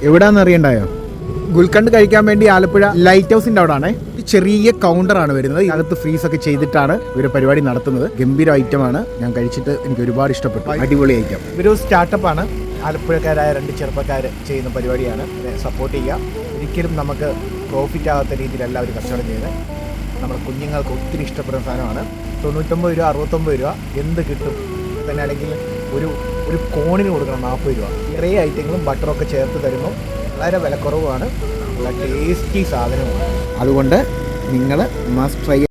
എവിടാന്ന് അറിയണ്ടായോ? ഗുൽക്കണ്ട് കഴിക്കാൻ വേണ്ടി ആലപ്പുഴ ലൈറ്റ് ഹൗസിന്റെ അവിടെ ആണ്. ചെറിയ കൗണ്ടറാണ് വരുന്നത്. അകത്ത് ഫ്രീസൊക്കെ ചെയ്തിട്ടാണ് ഇവർ പരിപാടി നടത്തുന്നത്. ഗംഭീര ഐറ്റമാണ്. ഞാൻ കഴിച്ചിട്ട് എനിക്ക് ഒരുപാട് ഇഷ്ടപ്പെട്ടു. അടിപൊളി ഐറ്റം. ഇവരൊരു സ്റ്റാർട്ടപ്പാണ്. ആലപ്പുഴക്കാരായ 2 ചെറുപ്പക്കാർ ചെയ്യുന്ന പരിപാടിയാണ്. സപ്പോർട്ട് ചെയ്യുക. ഒരിക്കലും നമുക്ക് പ്രോഫിറ്റ് ആകാത്ത രീതിയിലല്ല അവർ കച്ചവടം ചെയ്യുന്നത്. നമ്മുടെ കുഞ്ഞുങ്ങൾക്ക് ഒത്തിരി ഇഷ്ടപ്പെടുന്ന സാധനമാണ്. 99 രൂപ, 69 രൂപ എന്ത് കിട്ടും തന്നെ. അല്ലെങ്കിൽ ഒരു കോണിന് കൊടുക്കണം 40 രൂപ. ഇത്രയും ഐറ്റങ്ങളും ബട്ടറൊക്കെ ചേർത്ത് തരുന്നു. വളരെ വിലക്കുറവാണ്. നല്ല ടേസ്റ്റി സാധനമാണ്. അതുകൊണ്ട് നിങ്ങൾ മസ്റ്റ് ട്രൈ